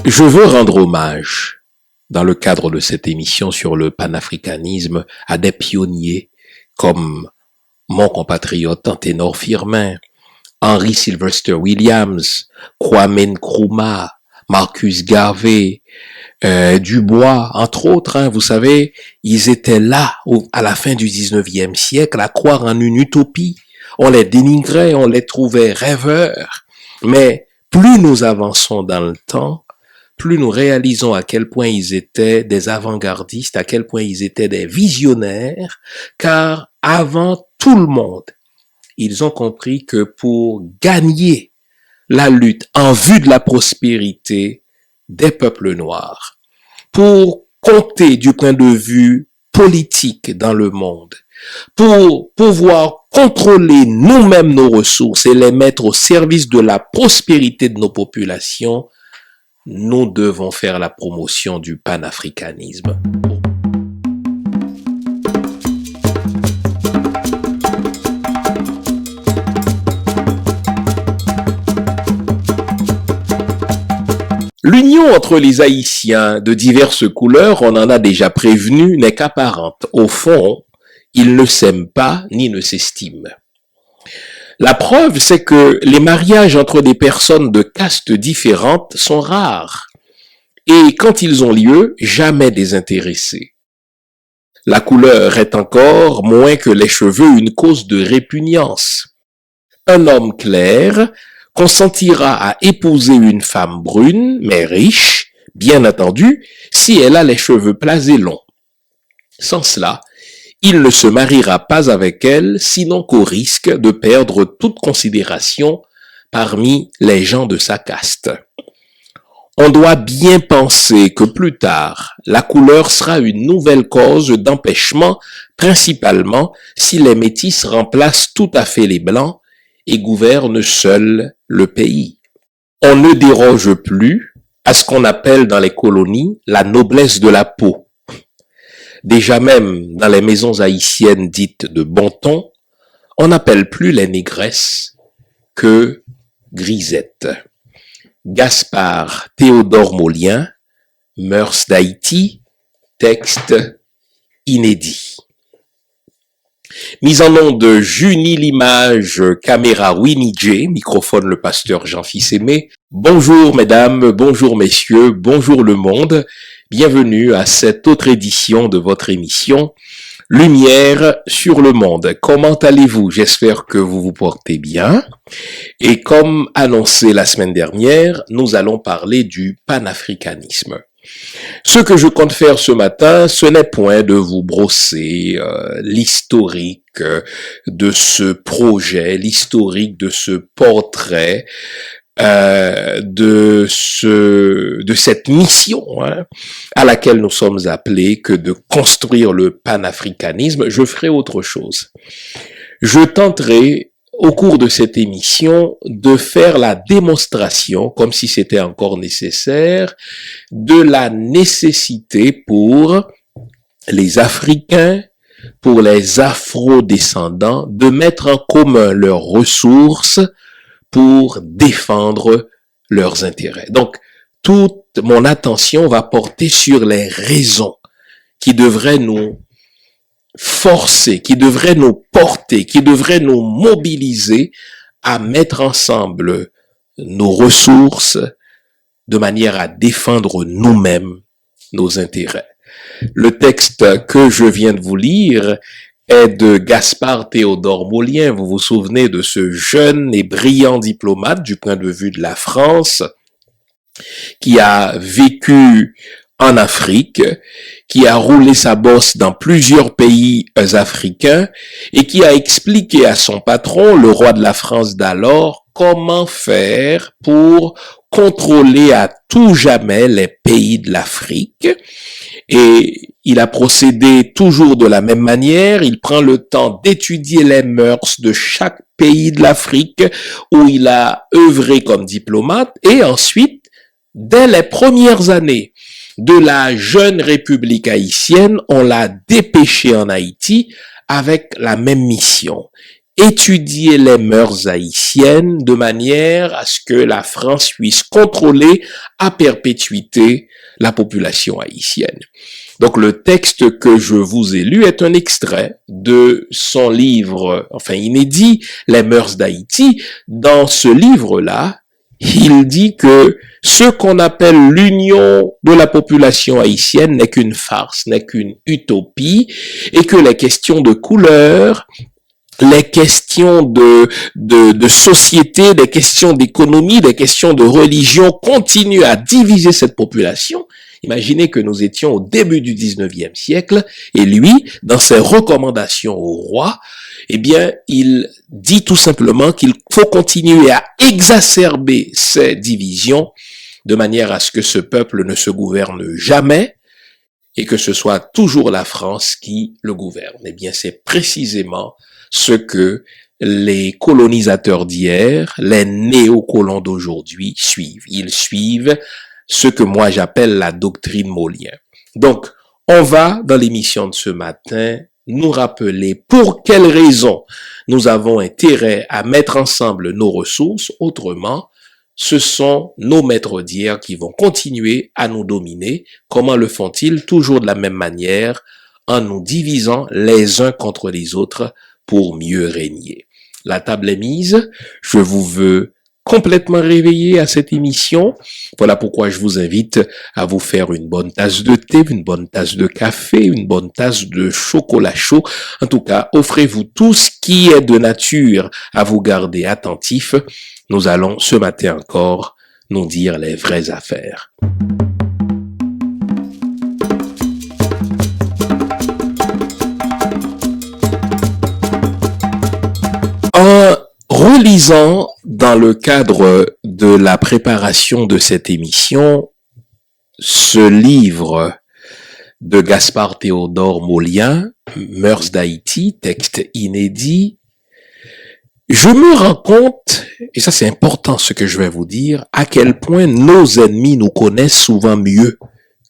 Je veux rendre hommage, dans le cadre de cette émission sur le panafricanisme, à des pionniers comme mon compatriote Anténor Firmin, Henry Sylvester Williams, Kwame Nkrumah, Marcus Garvey, Dubois, entre autres. Vous savez, ils étaient là à la fin du 19e siècle à croire en une utopie. On les dénigrait, on les trouvait rêveurs. Mais plus nous avançons dans le temps, plus nous réalisons à quel point ils étaient des avant-gardistes, à quel point ils étaient des visionnaires, car avant tout le monde, ils ont compris que pour gagner la lutte en vue de la prospérité des peuples noirs, pour compter du point de vue politique dans le monde, pour pouvoir contrôler nous-mêmes nos ressources et les mettre au service de la prospérité de nos populations, nous devons faire la promotion du panafricanisme. L'union entre les Haïtiens de diverses couleurs, on en a déjà prévenu, n'est qu'apparente. Au fond, ils ne s'aiment pas ni ne s'estiment. La preuve, c'est que les mariages entre des personnes de castes différentes sont rares. Et quand ils ont lieu, jamais désintéressés. La couleur est encore, moins que les cheveux, une cause de répugnance. Un homme clair consentira à épouser une femme brune, mais riche, bien entendu, si elle a les cheveux plats et longs. Sans cela, il ne se mariera pas avec elle, sinon qu'au risque de perdre toute considération parmi les gens de sa caste. On doit bien penser que plus tard, la couleur sera une nouvelle cause d'empêchement, principalement si les métis remplacent tout à fait les blancs et gouvernent seuls le pays. On ne déroge plus à ce qu'on appelle dans les colonies la noblesse de la peau. Déjà même dans les maisons haïtiennes dites de bon ton, on n'appelle plus les négresses que grisettes. Gaspard Théodore Molien, Mœurs d'Haïti, texte inédit. Mise en onde Junie Limage, caméra Winnie J, microphone le pasteur Jean-Fils Aimé. Bonjour mesdames, bonjour messieurs, bonjour le monde. Bienvenue à cette autre édition de votre émission Lumière sur le monde. Comment allez-vous? J'espère que vous vous portez bien. Et comme annoncé la semaine dernière, nous allons parler du panafricanisme. Ce que je compte faire ce matin, ce n'est point de vous brosser l'historique de ce projet, l'historique de ce portrait, de cette mission à laquelle nous sommes appelés, que de construire le panafricanisme. Je ferai autre chose. Je tenterai au cours de cette émission de faire la démonstration, comme si c'était encore nécessaire, de la nécessité pour les Africains, pour les Afro-descendants, de mettre en commun leurs ressources pour défendre leurs intérêts. Donc, toute mon attention va porter sur les raisons qui devraient nous forcer, qui devraient nous porter, qui devraient nous mobiliser à mettre ensemble nos ressources de manière à défendre nous-mêmes nos intérêts. Le texte que je viens de vous lire est de Gaspard Théodore Molien. Vous vous souvenez de ce jeune et brillant diplomate du point de vue de la France qui a vécu en Afrique, qui a roulé sa bosse dans plusieurs pays africains et qui a expliqué à son patron, le roi de la France d'alors, comment faire pour contrôler à tout jamais les pays de l'Afrique. Et il a procédé toujours de la même manière. Il prend le temps d'étudier les mœurs de chaque pays de l'Afrique où il a œuvré comme diplomate et ensuite, dès les premières années de la jeune République haïtienne, on l'a dépêché en Haïti avec la même mission. étudier les mœurs haïtiennes de manière à ce que la France puisse contrôler à perpétuité la population haïtienne. Donc le texte que je vous ai lu est un extrait de son livre, enfin inédit, Les mœurs d'Haïti. Dans ce livre-là, il dit que ce qu'on appelle l'union de la population haïtienne n'est qu'une farce, n'est qu'une utopie, et que les questions de couleur, les questions de société, les questions d'économie, les questions de religion continuent à diviser cette population. Imaginez que nous étions au début du 19e siècle et lui, dans ses recommandations au roi, eh bien, il dit tout simplement qu'il faut continuer à exacerber ces divisions de manière à ce que ce peuple ne se gouverne jamais et que ce soit toujours la France qui le gouverne. Eh bien, c'est précisément ce que les colonisateurs d'hier, les néocolons d'aujourd'hui suivent. Ils suivent ce que moi j'appelle la doctrine Molien. Donc, on va, dans l'émission de ce matin, nous rappeler pour quelles raisons nous avons intérêt à mettre ensemble nos ressources. Autrement, ce sont nos maîtres d'hier qui vont continuer à nous dominer. Comment le font-ils? Toujours de la même manière, en nous divisant les uns contre les autres pour mieux régner. La table est mise. Je vous veux complètement réveillé à cette émission. Voilà pourquoi je vous invite à vous faire une bonne tasse de thé, une bonne tasse de café, une bonne tasse de chocolat chaud. En tout cas, offrez-vous tout ce qui est de nature à vous garder attentif. Nous allons ce matin encore nous dire les vraies affaires. En relisant dans le cadre de la préparation de cette émission ce livre de Gaspard Théodore Molien, Mœurs d'Haïti, texte inédit, je me rends compte, et ça c'est important ce que je vais vous dire, à quel point nos ennemis nous connaissent souvent mieux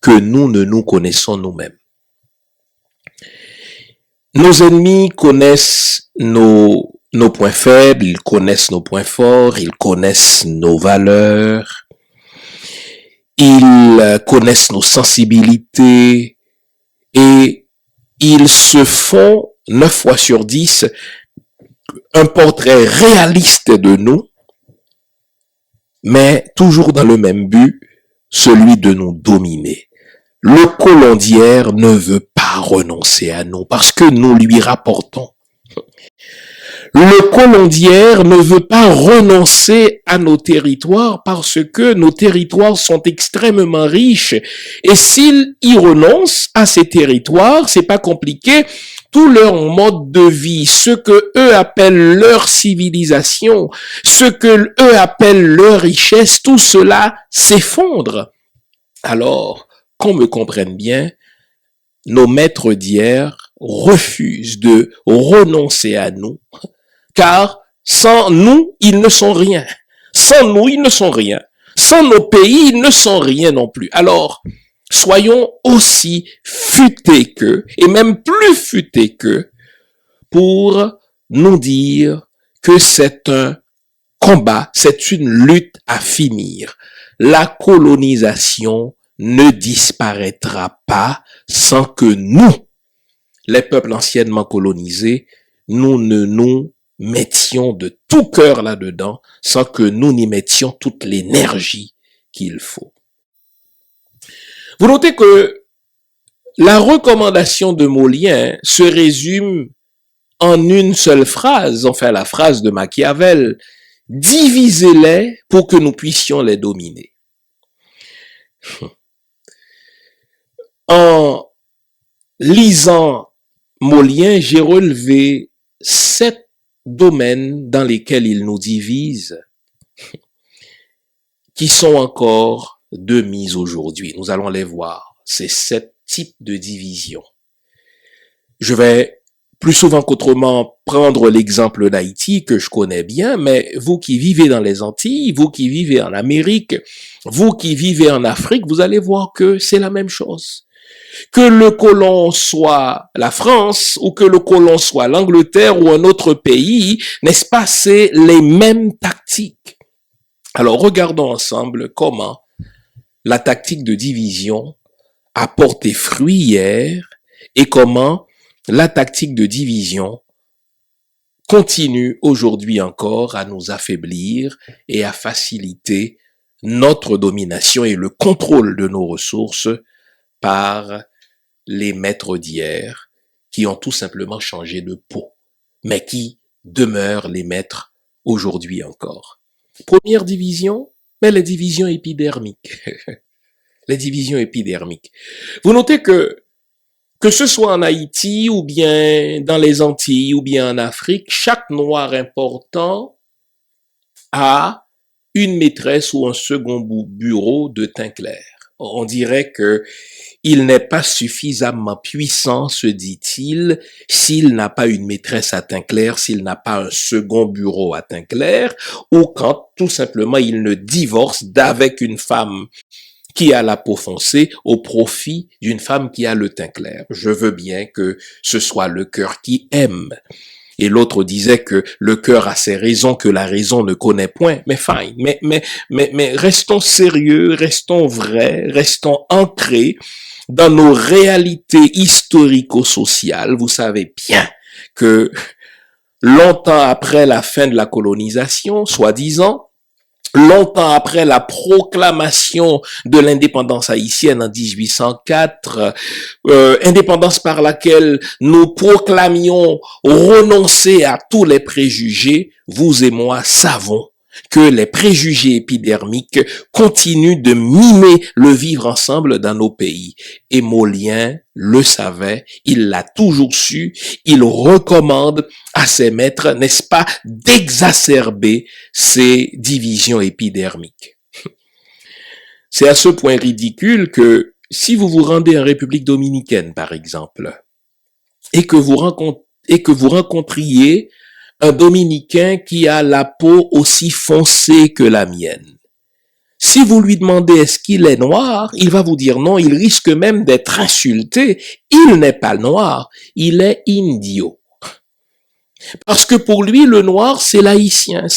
que nous ne nous connaissons nous-mêmes. Nos ennemis connaissent nos points faibles, ils connaissent nos points forts, ils connaissent nos valeurs, ils connaissent nos sensibilités et ils se font 9 fois sur 10 un portrait réaliste de nous, mais toujours dans le même but, celui de nous dominer. Le colon d'hier ne veut pas renoncer à nous parce que nous lui rapportons. Le colon d'hier ne veut pas renoncer à nos territoires parce que nos territoires sont extrêmement riches. Et s'il y renonce à ces territoires, c'est pas compliqué. Tout leur mode de vie, ce que eux appellent leur civilisation, ce que eux appellent leur richesse, tout cela s'effondre. Alors, qu'on me comprenne bien, nos maîtres d'hier refusent de renoncer à nous, car sans nous, ils ne sont rien. Sans nous, ils ne sont rien. Sans nos pays, ils ne sont rien non plus. Alors, soyons aussi futés qu'eux, et même plus futés qu'eux, pour nous dire que c'est un combat, c'est une lutte à finir. La colonisation ne disparaîtra pas sans que nous, les peuples anciennement colonisés, nous ne nous mettions de tout cœur là-dedans, sans que nous n'y mettions toute l'énergie qu'il faut. Vous notez que la recommandation de Molien se résume en une seule phrase, enfin la phrase de Machiavel, divisez-les pour que nous puissions les dominer. En lisant Molien, j'ai relevé 7 domaines dans lesquels il nous divise, qui sont encore de mise aujourd'hui. Nous allons les voir, ces 7 types de division. Je vais plus souvent qu'autrement prendre l'exemple d'Haïti que je connais bien, mais vous qui vivez dans les Antilles, vous qui vivez en Amérique, vous qui vivez en Afrique, vous allez voir que c'est la même chose. Que le colon soit la France ou que le colon soit l'Angleterre ou un autre pays, n'est-ce pas, c'est les mêmes tactiques. Alors regardons ensemble comment la tactique de division a porté fruit hier et comment la tactique de division continue aujourd'hui encore à nous affaiblir et à faciliter notre domination et le contrôle de nos ressources par les maîtres d'hier qui ont tout simplement changé de peau, mais qui demeurent les maîtres aujourd'hui encore. Première division, mais les divisions épidermiques. Les divisions épidermiques. Vous notez que ce soit en Haïti ou bien dans les Antilles ou bien en Afrique, chaque noir important a une maîtresse ou un second bureau de teint clair. On dirait que il n'est pas suffisamment puissant, se dit-il, s'il n'a pas une maîtresse à teint clair, s'il n'a pas un second bureau à teint clair, ou quand tout simplement il ne divorce d'avec une femme qui a la peau foncée au profit d'une femme qui a le teint clair. Je veux bien que ce soit le cœur qui aime. Et l'autre disait que le cœur a ses raisons que la raison ne connaît point. Mais fine, mais restons sérieux, restons vrais, restons ancrés dans nos réalités historico-sociales. Vous savez bien que longtemps après la fin de la colonisation, soi-disant, longtemps après la proclamation de l'indépendance haïtienne en 1804, indépendance par laquelle nous proclamions renoncer à tous les préjugés, vous et moi savons que les préjugés épidermiques continuent de mimer le vivre ensemble dans nos pays. Et Molien le savait, il l'a toujours su, il recommande à ses maîtres, n'est-ce pas, d'exacerber ces divisions épidermiques. C'est à ce point ridicule que si vous vous rendez en République dominicaine, par exemple, et que vous rencontriez un Dominicain qui a la peau aussi foncée que la mienne. Si vous lui demandez est-ce qu'il est noir, il va vous dire non, il risque même d'être insulté. Il n'est pas noir, il est indio. Parce que pour lui, le noir, c'est l'haïtien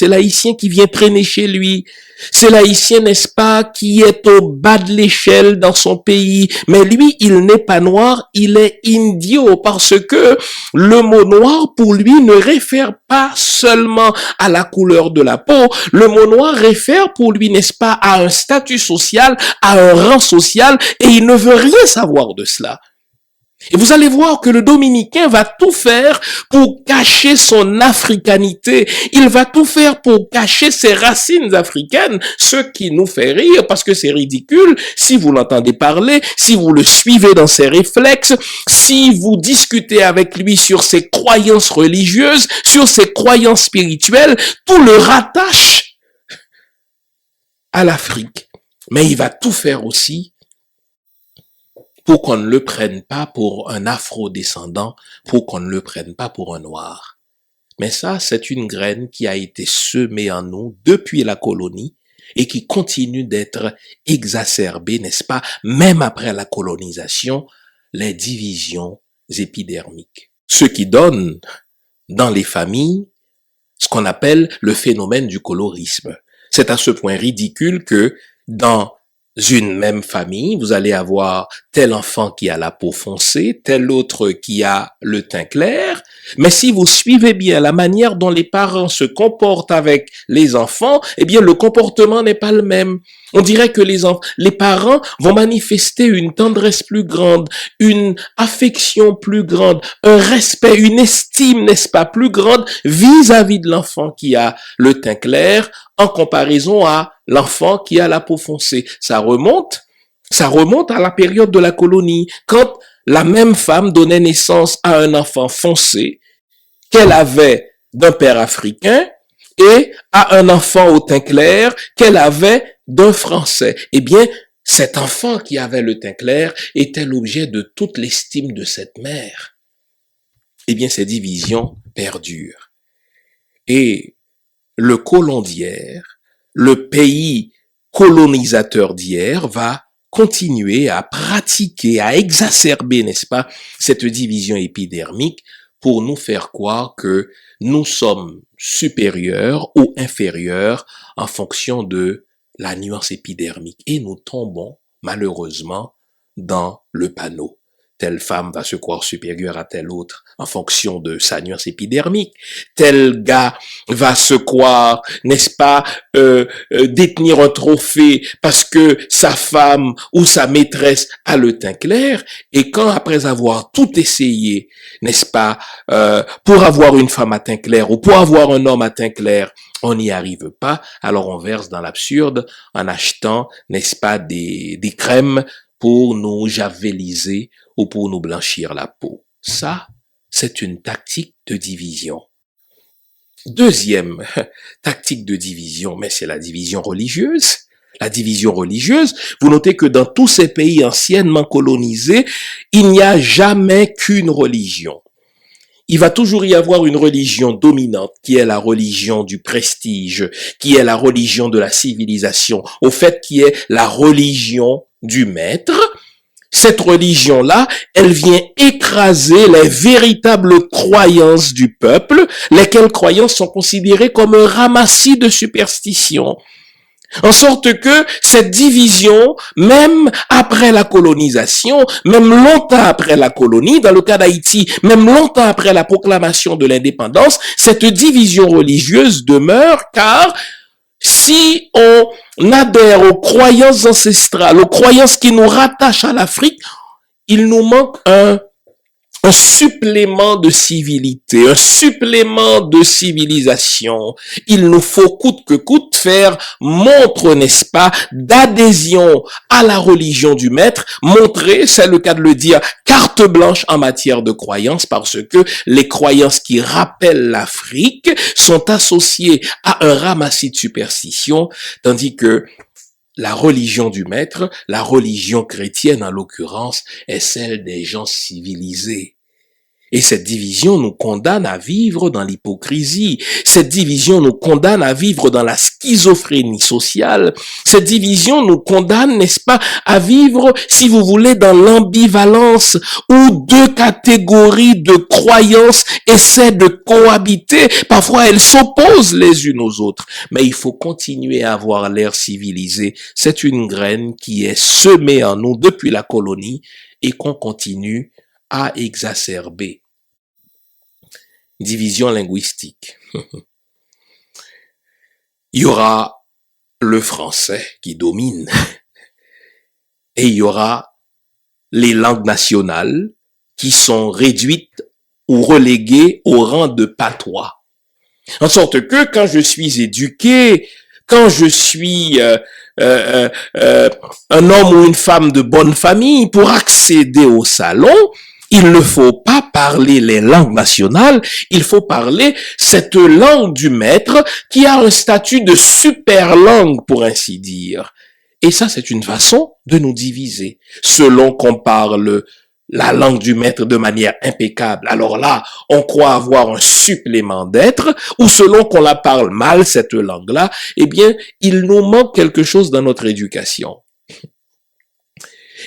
qui vient traîner chez lui. C'est l'haïtien, n'est-ce pas, qui est au bas de l'échelle dans son pays. Mais lui, il n'est pas noir, il est indio parce que le mot noir, pour lui, ne réfère pas seulement à la couleur de la peau. Le mot noir réfère pour lui, n'est-ce pas, à un statut social, à un rang social, et il ne veut rien savoir de cela. Et vous allez voir que le Dominicain va tout faire pour cacher son africanité. Il va tout faire pour cacher ses racines africaines, ce qui nous fait rire parce que c'est ridicule. Si vous l'entendez parler, si vous le suivez dans ses réflexes, si vous discutez avec lui sur ses croyances religieuses, sur ses croyances spirituelles, tout le rattache à l'Afrique. Mais il va tout faire aussi pour qu'on ne le prenne pas pour un afro-descendant, pour qu'on ne le prenne pas pour un noir. Mais ça, c'est une graine qui a été semée en nous depuis la colonie et qui continue d'être exacerbée, n'est-ce pas, même après la colonisation, les divisions épidermiques. Ce qui donne dans les familles ce qu'on appelle le phénomène du colorisme. C'est à ce point ridicule que dans une même famille, vous allez avoir tel enfant qui a la peau foncée, tel autre qui a le teint clair, mais si vous suivez bien la manière dont les parents se comportent avec les enfants, eh bien le comportement n'est pas le même. On dirait que les parents vont manifester une tendresse plus grande, une affection plus grande, un respect, une estime, n'est-ce pas, plus grande vis-à-vis de l'enfant qui a le teint clair en comparaison à l'enfant qui a la peau foncée. Ça remonte à la période de la colonie, quand la même femme donnait naissance à un enfant foncé qu'elle avait d'un père africain et à un enfant au teint clair qu'elle avait d'un Français. Eh bien, cet enfant qui avait le teint clair était l'objet de toute l'estime de cette mère. Eh bien, ces divisions perdurent. Et le colon d'hier, le pays colonisateur d'hier va continuer à pratiquer, à exacerber, n'est-ce pas, cette division épidermique pour nous faire croire que nous sommes supérieurs ou inférieurs en fonction de la nuance épidermique. Et nous tombons, malheureusement, dans le panneau. Telle femme va se croire supérieure à telle autre en fonction de sa nuance épidermique. Tel gars va se croire, n'est-ce pas, détenir un trophée parce que sa femme ou sa maîtresse a le teint clair. Et quand, après avoir tout essayé, n'est-ce pas, pour avoir une femme à teint clair ou pour avoir un homme à teint clair, on n'y arrive pas, alors on verse dans l'absurde en achetant, n'est-ce pas, des crèmes pour nous javeliser ou pour nous blanchir la peau. Ça, c'est une tactique de division. Deuxième tactique de division, mais c'est la division religieuse. La division religieuse, vous notez que dans tous ces pays anciennement colonisés, il n'y a jamais qu'une religion. Il va toujours y avoir une religion dominante qui est la religion du prestige, qui est la religion de la civilisation, au fait qui est la religion du maître. Cette religion-là, elle vient écraser les véritables croyances du peuple, lesquelles croyances sont considérées comme un ramassis de superstitions. En sorte que cette division, même après la colonisation, même longtemps après la colonie, dans le cas d'Haïti, même longtemps après la proclamation de l'indépendance, cette division religieuse demeure car si on adhère aux croyances ancestrales, aux croyances qui nous rattachent à l'Afrique, il nous manque un supplément de civilité, un supplément de civilisation. Il nous faut coûte que coûte faire montre, n'est-ce pas, d'adhésion à la religion du maître, montrer, c'est le cas de le dire, carte blanche en matière de croyances, parce que les croyances qui rappellent l'Afrique sont associées à un ramassis de superstitions, tandis que la religion du maître, la religion chrétienne en l'occurrence, est celle des gens civilisés. Et cette division nous condamne à vivre dans l'hypocrisie. Cette division nous condamne à vivre dans la schizophrénie sociale. Cette division nous condamne, n'est-ce pas, à vivre, si vous voulez, dans l'ambivalence où deux catégories de croyances essaient de cohabiter. Parfois, elles s'opposent les unes aux autres. Mais il faut continuer à avoir l'air civilisé. C'est une graine qui est semée en nous depuis la colonie et qu'on continue à exacerber. Division linguistique. Il y aura le français qui domine et il y aura les langues nationales qui sont réduites ou reléguées au rang de patois. En sorte que quand je suis éduqué, quand je suis un homme ou une femme de bonne famille, pour accéder au salon, il ne faut pas parler les langues nationales, il faut parler cette langue du maître qui a un statut de super langue, pour ainsi dire. Et ça, c'est une façon de nous diviser. Selon qu'on parle la langue du maître de manière impeccable, alors là, on croit avoir un supplément d'être, ou selon qu'on la parle mal, cette langue-là, eh bien, il nous manque quelque chose dans notre éducation.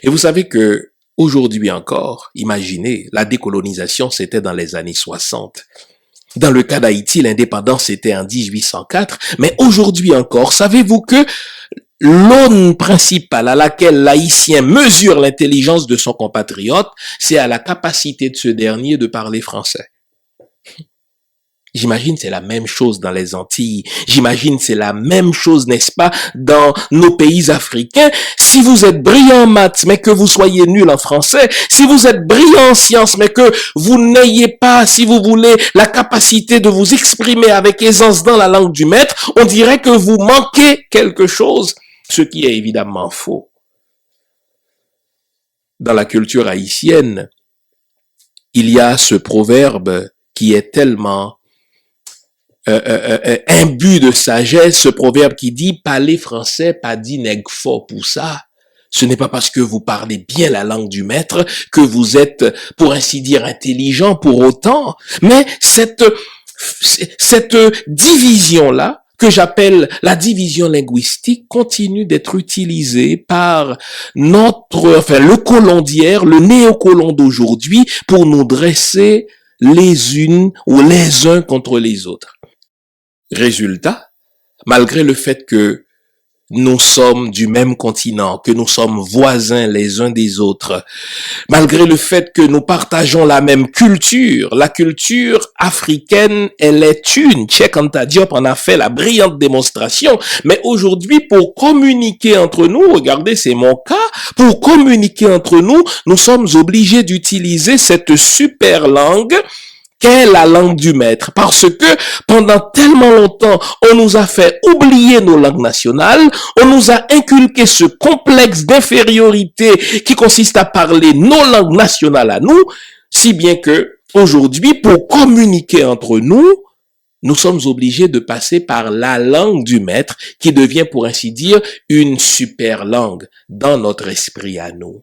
Et vous savez que aujourd'hui encore, imaginez, la décolonisation, c'était dans les années 60. Dans le cas d'Haïti, l'indépendance, c'était en 1804. Mais aujourd'hui encore, savez-vous que l'aune principale à laquelle l'Haïtien mesure l'intelligence de son compatriote, c'est à la capacité de ce dernier de parler français. J'imagine c'est la même chose dans les Antilles. J'imagine c'est la même chose, n'est-ce pas, dans nos pays africains. Si vous êtes brillant en maths, mais que vous soyez nul en français, si vous êtes brillant en sciences, mais que vous n'ayez pas, si vous voulez, la capacité de vous exprimer avec aisance dans la langue du maître, on dirait que vous manquez quelque chose, ce qui est évidemment faux. Dans la culture haïtienne, il y a ce proverbe qui est tellement imbu de sagesse, ce proverbe qui dit « parler français, pas dit nègre fort pour ça ». Ce n'est pas parce que vous parlez bien la langue du maître que vous êtes, pour ainsi dire, intelligent pour autant. Mais cette division-là que j'appelle la division linguistique continue d'être utilisée par le colon d'hier, le néocolon d'aujourd'hui, pour nous dresser les unes ou les uns contre les autres. Résultat, malgré le fait que nous sommes du même continent, que nous sommes voisins les uns des autres, malgré le fait que nous partageons la même culture, la culture africaine, elle est une. Cheikh Anta Diop en a fait la brillante démonstration. Mais aujourd'hui, pour communiquer entre nous, regardez, c'est mon cas, pour communiquer entre nous, nous sommes obligés d'utiliser cette super langue qu'est la langue du maître, parce que pendant tellement longtemps, on nous a fait oublier nos langues nationales, on nous a inculqué ce complexe d'infériorité qui consiste à parler nos langues nationales à nous, si bien que aujourd'hui, pour communiquer entre nous, nous sommes obligés de passer par la langue du maître, qui devient, pour ainsi dire, une super langue dans notre esprit à nous.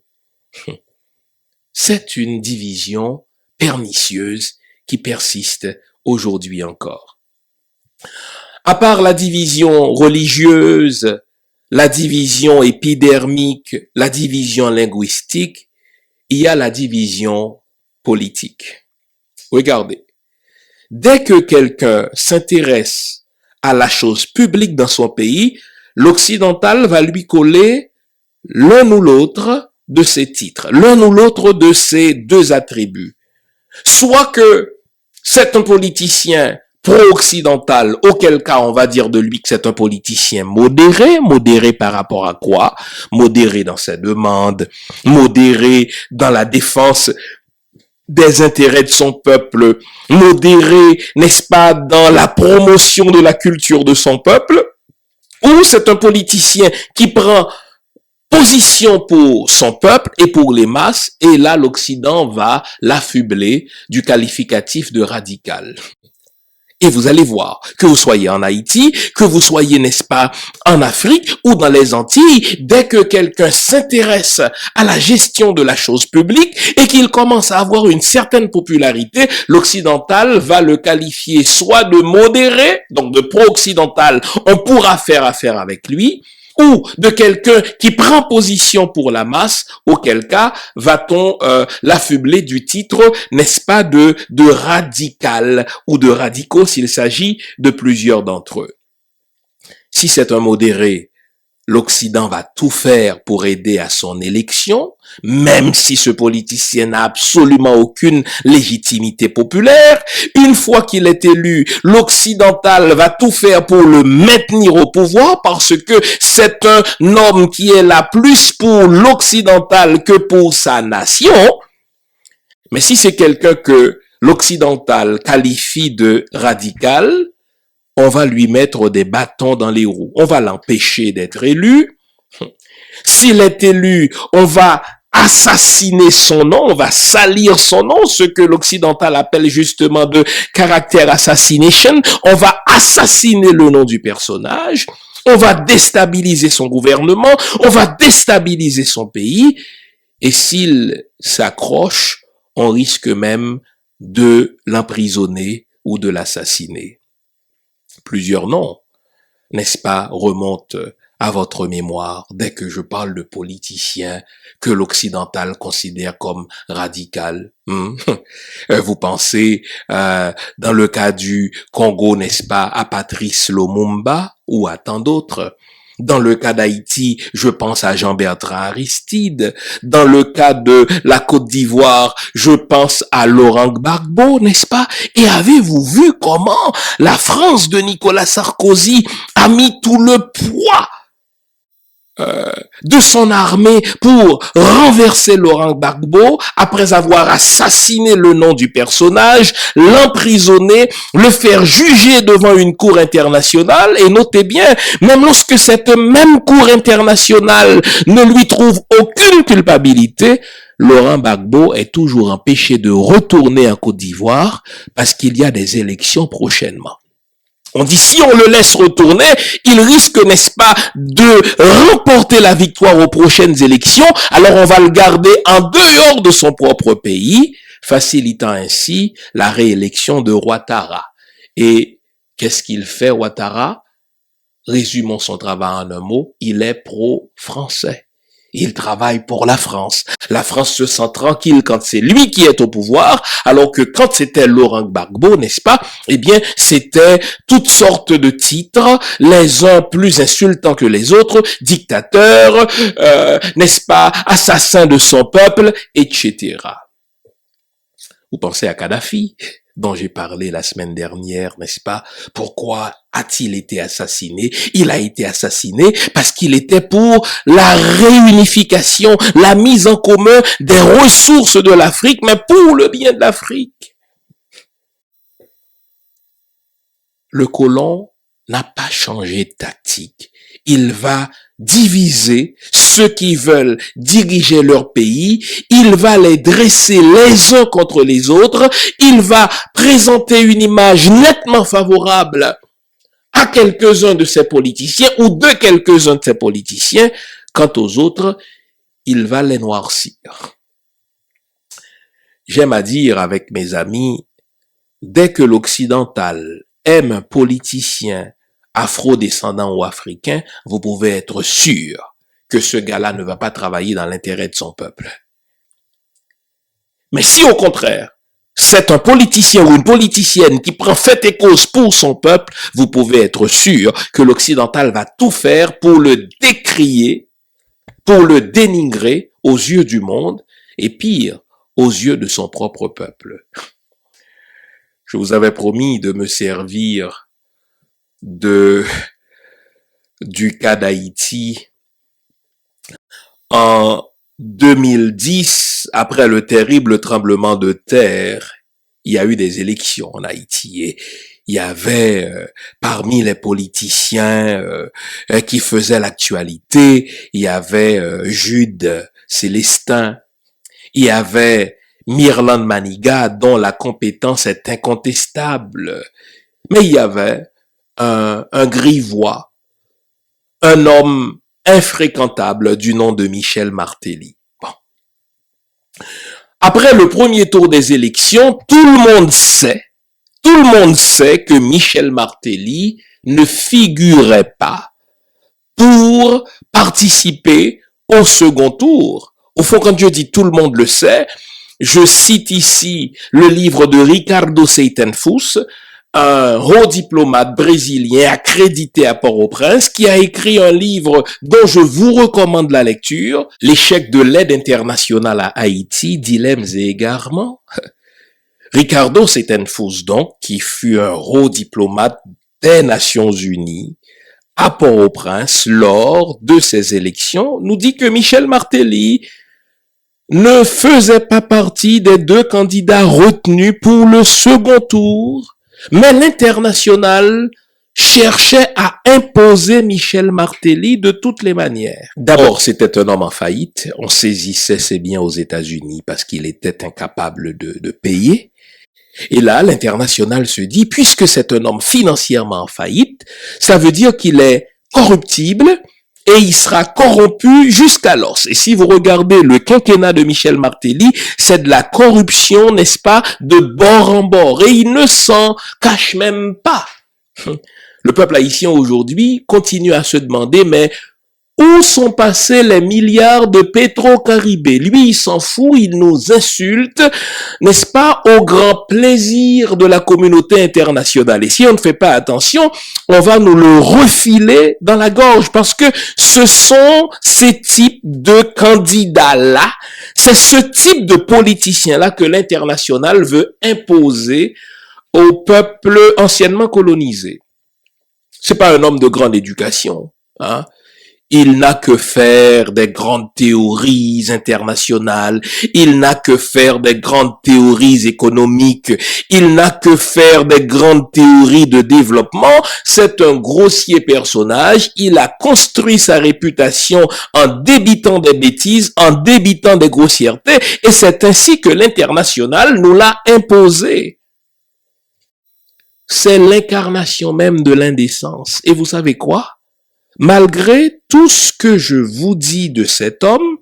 C'est une division pernicieuse qui persiste aujourd'hui encore. À part la division religieuse, la division épidermique, la division linguistique, il y a la division politique. Regardez, dès que quelqu'un s'intéresse à la chose publique dans son pays, l'occidental va lui coller l'un ou l'autre de ses titres, l'un ou l'autre de ses deux attributs. Soit que c'est un politicien pro-occidental, auquel cas on va dire de lui que c'est un politicien modéré. Modéré par rapport à quoi? Modéré dans ses demandes, modéré dans la défense des intérêts de son peuple, modéré, n'est-ce pas, dans la promotion de la culture de son peuple, ou c'est un politicien qui prend position pour son peuple et pour les masses, et là l'Occident va l'affubler du qualificatif de radical. Et vous allez voir, que vous soyez en Haïti, que vous soyez, n'est-ce pas, en Afrique ou dans les Antilles, dès que quelqu'un s'intéresse à la gestion de la chose publique et qu'il commence à avoir une certaine popularité, l'occidental va le qualifier soit de modéré, donc de pro-occidental, on pourra faire affaire avec lui, ou de quelqu'un qui prend position pour la masse, auquel cas va-t-on l'affubler du titre, n'est-ce pas, de radical ou de radicaux s'il s'agit de plusieurs d'entre eux. Si c'est un modéré, l'Occident va tout faire pour aider à son élection, même si ce politicien n'a absolument aucune légitimité populaire. Une fois qu'il est élu, l'occidental va tout faire pour le maintenir au pouvoir parce que c'est un homme qui est là plus pour l'occidental que pour sa nation. Mais si c'est quelqu'un que l'occidental qualifie de radical, on va lui mettre des bâtons dans les roues. On va l'empêcher d'être élu. S'il est élu, on va assassiner son nom, on va salir son nom, ce que l'occidental appelle justement de character assassination. On va assassiner le nom du personnage. On va déstabiliser son gouvernement. On va déstabiliser son pays. Et s'il s'accroche, on risque même de l'emprisonner ou de l'assassiner. Plusieurs noms, n'est-ce pas, remontent à votre mémoire dès que je parle de politiciens que l'occidental considère comme radical. Vous pensez, dans le cas du Congo, n'est-ce pas, à Patrice Lumumba ou à tant d'autres. Dans le cas d'Haïti, je pense à Jean-Bertrand Aristide. Dans le cas de la Côte d'Ivoire, je pense à Laurent Gbagbo, n'est-ce pas? Et avez-vous vu comment la France de Nicolas Sarkozy a mis tout le poids de son armée pour renverser Laurent Gbagbo après avoir assassiné le nom du personnage, l'emprisonner, le faire juger devant une cour internationale, et notez bien, même lorsque cette même cour internationale ne lui trouve aucune culpabilité, Laurent Gbagbo est toujours empêché de retourner en Côte d'Ivoire parce qu'il y a des élections prochainement. On dit, si on le laisse retourner, il risque, n'est-ce pas, de remporter la victoire aux prochaines élections. Alors on va le garder en dehors de son propre pays, facilitant ainsi la réélection de Ouattara. Et qu'est-ce qu'il fait, Ouattara? Résumons son travail en un mot, il est pro-français. Il travaille pour la France. La France se sent tranquille quand c'est lui qui est au pouvoir, alors que quand c'était Laurent Gbagbo, n'est-ce pas? Eh bien, c'était toutes sortes de titres, les uns plus insultants que les autres, dictateurs, n'est-ce pas, assassins de son peuple, etc. Vous pensez à Kadhafi, dont j'ai parlé la semaine dernière, n'est-ce pas? Pourquoi a-t-il été assassiné? Il a été assassiné parce qu'il était pour la réunification, la mise en commun des ressources de l'Afrique, mais pour le bien de l'Afrique. Le colon n'a pas changé de tactique. Il va diviser ceux qui veulent diriger leur pays, il va les dresser les uns contre les autres, il va présenter une image nettement favorable à quelques-uns de ces politiciens ou de quelques-uns de ces politiciens, quant aux autres, il va les noircir. J'aime à dire avec mes amis, dès que l'occidental aime un politicien afro-descendant ou africain, vous pouvez être sûr que ce gars-là ne va pas travailler dans l'intérêt de son peuple. Mais si au contraire, c'est un politicien ou une politicienne qui prend fait et cause pour son peuple, vous pouvez être sûr que l'occidental va tout faire pour le décrier, pour le dénigrer aux yeux du monde et pire, aux yeux de son propre peuple. Je vous avais promis de me servir du cas d'Haïti en 2010, après le terrible tremblement de terre. Il y a eu des élections en Haïti et il y avait parmi les politiciens qui faisaient l'actualité, il y avait Jude Célestin, il y avait Mirland Manigat dont la compétence est incontestable, mais il y avait un grivois, un homme infréquentable du nom de Michel Martelly. Bon. Après le premier tour des élections, tout le monde sait que Michel Martelly ne figurait pas pour participer au second tour. Au fond, quand je dis tout le monde le sait, je cite ici le livre de Ricardo Seitenfus, un haut diplomate brésilien accrédité à Port-au-Prince qui a écrit un livre dont je vous recommande la lecture, L'échec de l'aide internationale à Haïti, dilemmes et égarements. Ricardo Seitenfus, donc, qui fut un haut diplomate des Nations Unies à Port-au-Prince lors de ces élections, nous dit que Michel Martelly ne faisait pas partie des deux candidats retenus pour le second tour. Mais l'international cherchait à imposer Michel Martelly de toutes les manières. D'abord, c'était un homme en faillite. On saisissait ses biens aux États-Unis parce qu'il était incapable de payer. Et là, l'international se dit, puisque c'est un homme financièrement en faillite, ça veut dire qu'il est corruptible et il sera corrompu jusqu'à l'os. Et si vous regardez le quinquennat de Michel Martelly, c'est de la corruption, n'est-ce pas, de bord en bord. Et il ne s'en cache même pas. Le peuple haïtien aujourd'hui continue à se demander, mais où sont passés les milliards de Petro-Caribé? Lui, il s'en fout, il nous insulte, n'est-ce pas, au grand plaisir de la communauté internationale. Et si on ne fait pas attention, on va nous le refiler dans la gorge parce que ce sont ces types de candidats-là, c'est ce type de politiciens-là que l'international veut imposer au peuple anciennement colonisé. C'est pas un homme de grande éducation, hein. Il n'a que faire des grandes théories internationales, il n'a que faire des grandes théories économiques, il n'a que faire des grandes théories de développement. C'est un grossier personnage, il a construit sa réputation en débitant des bêtises, en débitant des grossièretés, et c'est ainsi que l'international nous l'a imposé. C'est l'incarnation même de l'indécence. Et vous savez quoi? Malgré tout ce que je vous dis de cet homme,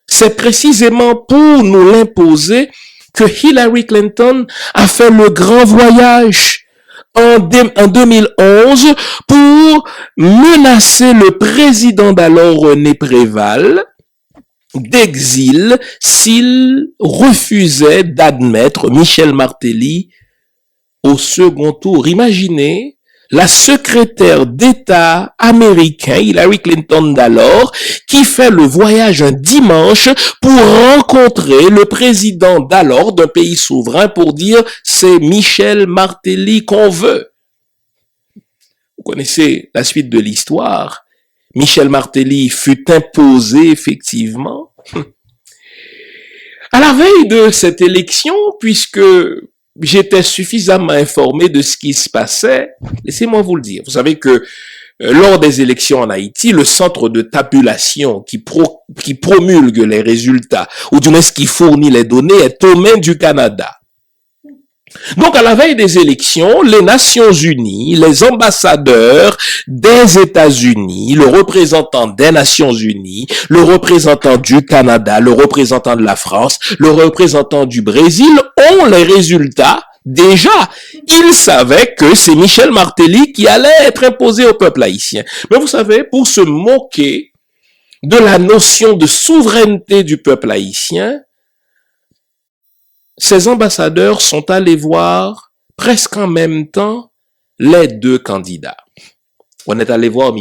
c'est précisément pour nous l'imposer que Hillary Clinton a fait le grand voyage en 2011 pour menacer le président d'alors René Préval d'exil s'il refusait d'admettre Michel Martelly au second tour. Imaginez la secrétaire d'État américain Hillary Clinton d'alors qui fait le voyage un dimanche pour rencontrer le président d'alors d'un pays souverain pour dire c'est Michel Martelly qu'on veut. Vous connaissez la suite de l'histoire. Michel Martelly fut imposé effectivement. À la veille de cette élection, puisque j'étais suffisamment informé de ce qui se passait, laissez-moi vous le dire. Vous savez que lors des élections en Haïti, le centre de tabulation qui promulgue les résultats, ou du moins qui fournit les données, est aux mains du Canada. Donc, à la veille des élections, les Nations Unies, les ambassadeurs des États-Unis, le représentant des Nations Unies, le représentant du Canada, le représentant de la France, le représentant du Brésil ont les résultats. Déjà, ils savaient que c'est Michel Martelly qui allait être imposé au peuple haïtien. Mais vous savez, pour se moquer de la notion de souveraineté du peuple haïtien, ces ambassadeurs sont allés voir presque en même temps les deux candidats. On est allé voir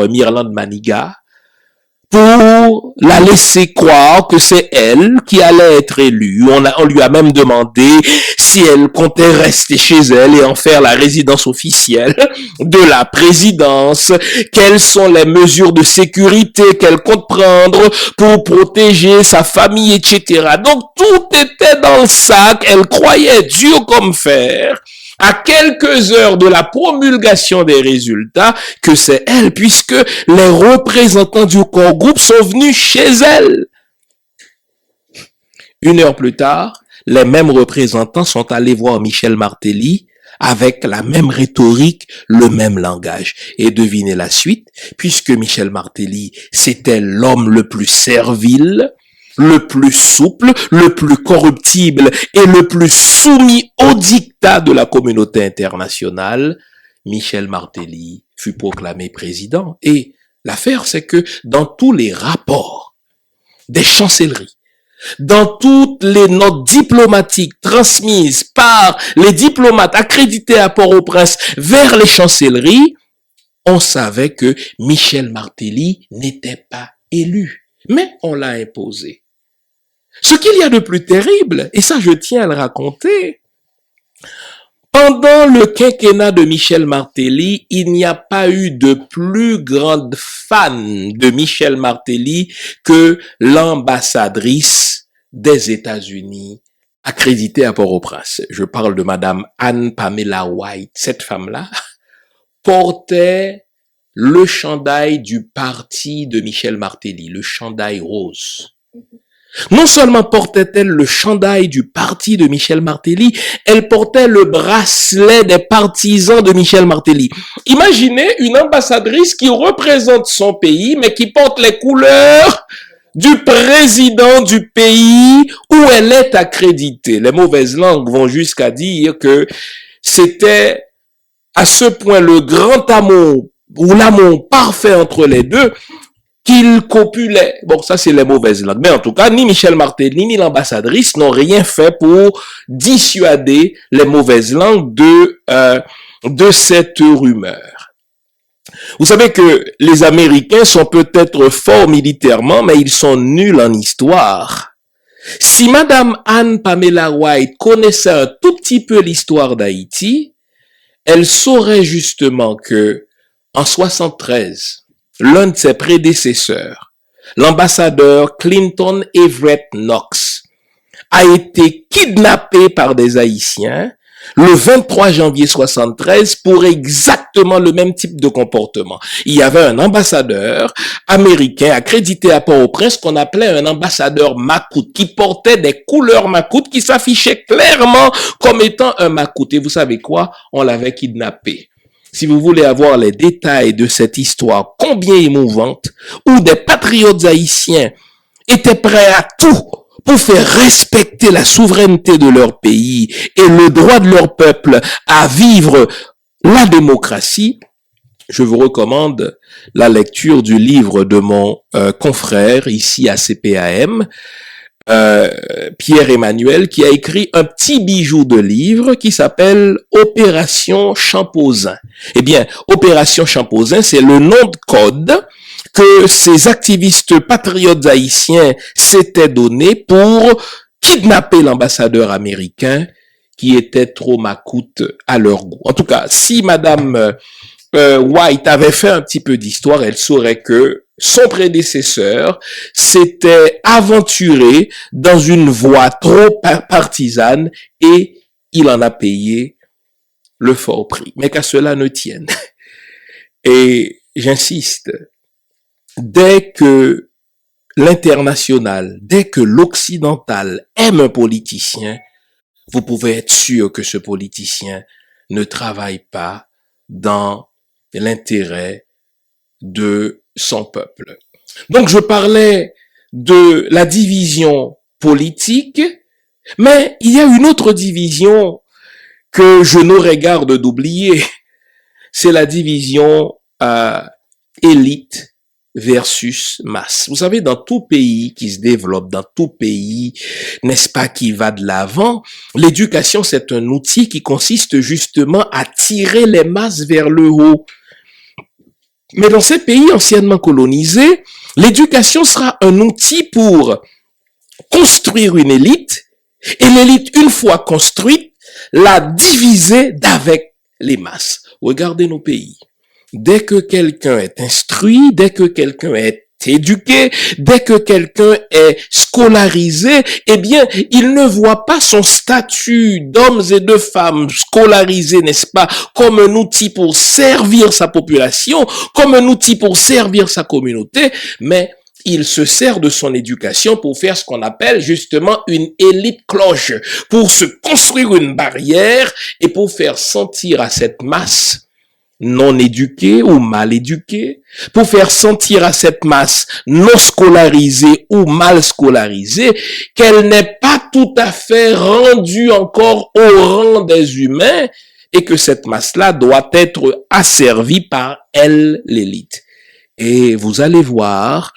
Myrland Manigat pour la laisser croire que c'est elle qui allait être élue. On lui a même demandé si elle comptait rester chez elle et en faire la résidence officielle de la présidence. Quelles sont les mesures de sécurité qu'elle compte prendre pour protéger sa famille, etc. Donc tout était dans le sac. Elle croyait dur comme fer, à quelques heures de la promulgation des résultats, que c'est elle, puisque les représentants du corps groupe sont venus chez elle. Une heure plus tard, les mêmes représentants sont allés voir Michel Martelly avec la même rhétorique, le même langage. Et devinez la suite, puisque Michel Martelly, c'était l'homme le plus servile, le plus souple, le plus corruptible et le plus soumis au dictat de la communauté internationale, Michel Martelly fut proclamé président. Et l'affaire, c'est que dans tous les rapports des chancelleries, dans toutes les notes diplomatiques transmises par les diplomates accrédités à Port-au-Prince vers les chancelleries, on savait que Michel Martelly n'était pas élu, mais on l'a imposé. Ce qu'il y a de plus terrible, et ça je tiens à le raconter, pendant le quinquennat de Michel Martelly, il n'y a pas eu de plus grande fan de Michel Martelly que l'ambassadrice des États-Unis accréditée à Port-au-Prince. Je parle de Madame Anne Pamela White. Cette femme-là portait le chandail du parti de Michel Martelly, le chandail rose. Non seulement portait-elle le chandail du parti de Michel Martelly, elle portait le bracelet des partisans de Michel Martelly. Imaginez une ambassadrice qui représente son pays, mais qui porte les couleurs du président du pays où elle est accréditée. Les mauvaises langues vont jusqu'à dire que c'était à ce point le grand amour ou l'amour parfait entre les deux qu'il copulait. Bon, ça c'est les mauvaises langues. Mais en tout cas, ni Michel Martelly, ni l'ambassadrice n'ont rien fait pour dissuader les mauvaises langues de cette rumeur. Vous savez que les Américains sont peut-être forts militairement, mais ils sont nuls en histoire. Si Madame Anne Pamela White connaissait un tout petit peu l'histoire d'Haïti, elle saurait justement que, en 73, l'un de ses prédécesseurs, l'ambassadeur Clinton Everett Knox, a été kidnappé par des Haïtiens le 23 janvier 73 pour exactement le même type de comportement. Il y avait un ambassadeur américain accrédité à Port-au-Prince qu'on appelait un ambassadeur macoute, qui portait des couleurs macoute, qui s'affichait clairement comme étant un macoute. Et vous savez quoi? On l'avait kidnappé. Si vous voulez avoir les détails de cette histoire combien émouvante, où des patriotes haïtiens étaient prêts à tout pour faire respecter la souveraineté de leur pays et le droit de leur peuple à vivre la démocratie, je vous recommande la lecture du livre de mon confrère ici à CPAM, Pierre Emmanuel, qui a écrit un petit bijou de livre qui s'appelle Opération Champosin. Eh bien, Opération Champosin, c'est le nom de code que ces activistes patriotes haïtiens s'étaient donné pour kidnapper l'ambassadeur américain qui était trop macoute à leur goût. En tout cas, si Madame White avait fait un petit peu d'histoire, elle saurait que son prédécesseur s'était aventuré dans une voie trop partisane et il en a payé le fort prix. Mais qu'à cela ne tienne. Et j'insiste, dès que l'international, dès que l'occidental aime un politicien, vous pouvez être sûr que ce politicien ne travaille pas dans l'intérêt de son peuple. Donc je parlais de la division politique, mais il y a une autre division que je n'aurais garde d'oublier, c'est la division élite versus masse. Vous savez, dans tout pays qui se développe, dans tout pays, n'est-ce pas, qui va de l'avant, l'éducation, c'est un outil qui consiste justement à tirer les masses vers le haut. Mais dans ces pays anciennement colonisés, l'éducation sera un outil pour construire une élite, et l'élite, une fois construite, la diviser d'avec les masses. Regardez nos pays. Dès que quelqu'un est instruit, dès que quelqu'un est éduqué, dès que quelqu'un est scolarisé, eh bien, il ne voit pas son statut d'hommes et de femmes scolarisés, n'est-ce pas, comme un outil pour servir sa population, comme un outil pour servir sa communauté, mais il se sert de son éducation pour faire ce qu'on appelle justement une élite cloche, pour se construire une barrière et pour faire sentir à cette masse non éduquée ou mal éduquée, pour faire sentir à cette masse non scolarisée ou mal scolarisée qu'elle n'est pas tout à fait rendue encore au rang des humains et que cette masse-là doit être asservie par elle, l'élite. Et vous allez voir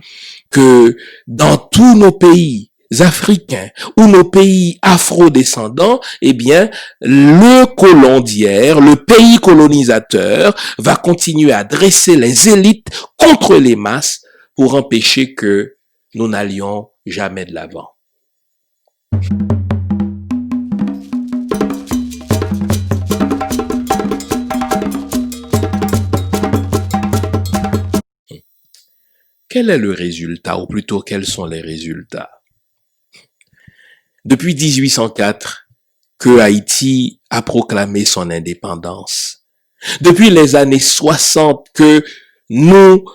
que dans tous nos pays africains ou nos pays afro-descendants, eh bien, le colondière, le pays colonisateur va continuer à dresser les élites contre les masses pour empêcher que nous n'allions jamais de l'avant. Quel est le résultat, ou plutôt quels sont les résultats? Depuis 1804, que Haïti a proclamé son indépendance. Depuis les années 60, que nous,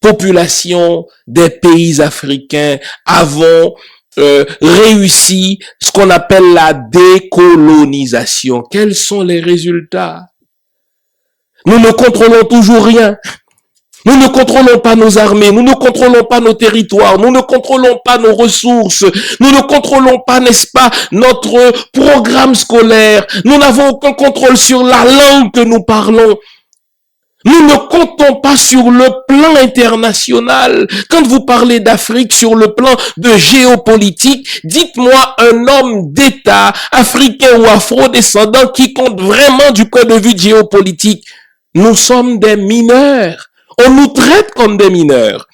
populations des pays africains, avons réussi ce qu'on appelle la décolonisation. Quels sont les résultats? Nous ne contrôlons toujours rien. Nous ne contrôlons pas nos armées, nous ne contrôlons pas nos territoires, nous ne contrôlons pas nos ressources, nous ne contrôlons pas, n'est-ce pas, notre programme scolaire, nous n'avons aucun contrôle sur la langue que nous parlons. Nous ne comptons pas sur le plan international. Quand vous parlez d'Afrique sur le plan de géopolitique, dites-moi un homme d'État africain ou afro-descendant qui compte vraiment du point de vue géopolitique. Nous sommes des mineurs. On nous traite comme des mineurs.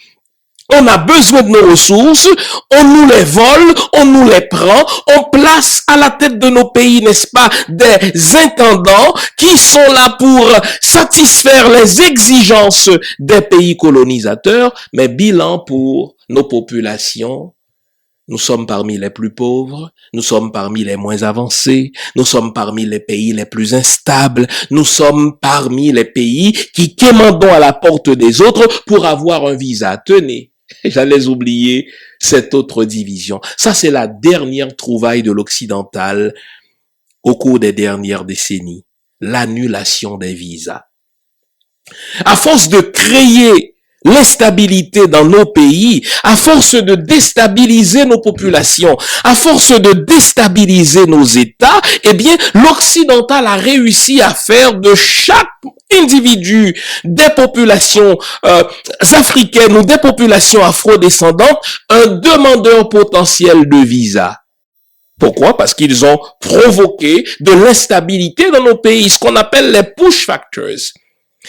On a besoin de nos ressources, on nous les vole, on nous les prend, on place à la tête de nos pays, n'est-ce pas, des intendants qui sont là pour satisfaire les exigences des pays colonisateurs, mais bilan pour nos populations. Nous sommes parmi les plus pauvres, nous sommes parmi les moins avancés, nous sommes parmi les pays les plus instables, nous sommes parmi les pays qui quémandons à la porte des autres pour avoir un visa. Tenez, j'allais oublier cette autre division. Ça, c'est la dernière trouvaille de l'occidental au cours des dernières décennies. L'annulation des visas. À force de créer l'instabilité dans nos pays, à force de déstabiliser nos populations, à force de déstabiliser nos États, eh bien, l'occidental a réussi à faire de chaque individu des populations africaines ou des populations afrodescendantes un demandeur potentiel de visa. Pourquoi? Parce qu'ils ont provoqué de l'instabilité dans nos pays, ce qu'on appelle les push factors.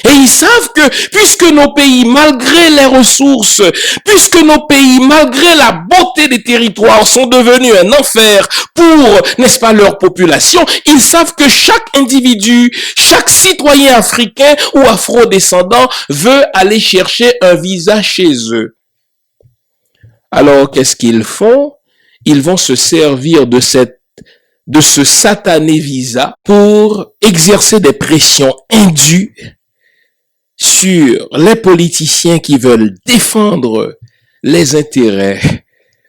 Et ils savent que puisque nos pays, malgré les ressources, puisque nos pays, malgré la beauté des territoires, sont devenus un enfer pour, n'est-ce pas, leur population, ils savent que chaque individu, chaque citoyen africain ou afrodescendant veut aller chercher un visa chez eux. Alors, qu'est-ce qu'ils font? Ils vont se servir de ce satané visa pour exercer des pressions indues sur les politiciens qui veulent défendre les intérêts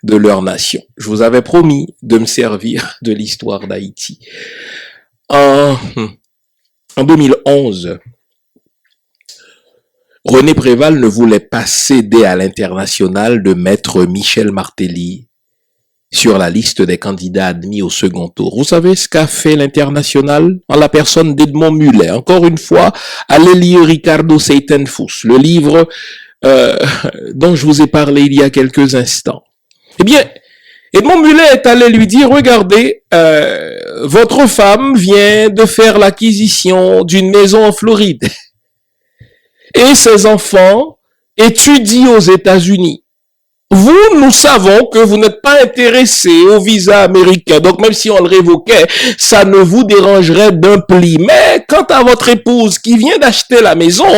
de leur nation. Je vous avais promis de me servir de l'histoire d'Haïti. En 2011, René Préval ne voulait pas céder à l'international de mettre Michel Martelly sur la liste des candidats admis au second tour. Vous savez ce qu'a fait l'international en la personne d'Edmond Mulet. Encore une fois, allez lire Ricardo Seitenfuss, le livre dont je vous ai parlé il y a quelques instants. Eh bien, Edmond Mulet est allé lui dire, regardez, votre femme vient de faire l'acquisition d'une maison en Floride et ses enfants étudient aux États-Unis. Vous, nous savons que vous n'êtes pas intéressé au visa américain. Donc, même si on le révoquait, ça ne vous dérangerait d'un pli. Mais quant à votre épouse qui vient d'acheter la maison,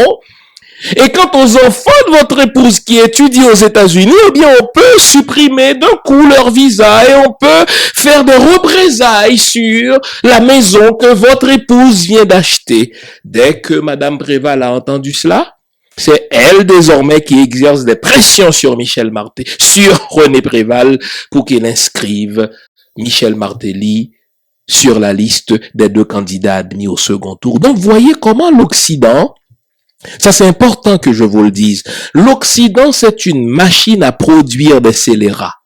et quant aux enfants de votre épouse qui étudient aux États-Unis, eh bien, on peut supprimer d'un coup leur visa et on peut faire des représailles sur la maison que votre épouse vient d'acheter. Dès que Madame Préval a entendu cela, c'est elle désormais qui exerce des pressions sur sur René Préval pour qu'il inscrive Michel Martelly sur la liste des 2 candidats admis au second tour. Donc, voyez comment l'Occident, ça c'est important que je vous le dise, l'Occident c'est une machine à produire des scélérats.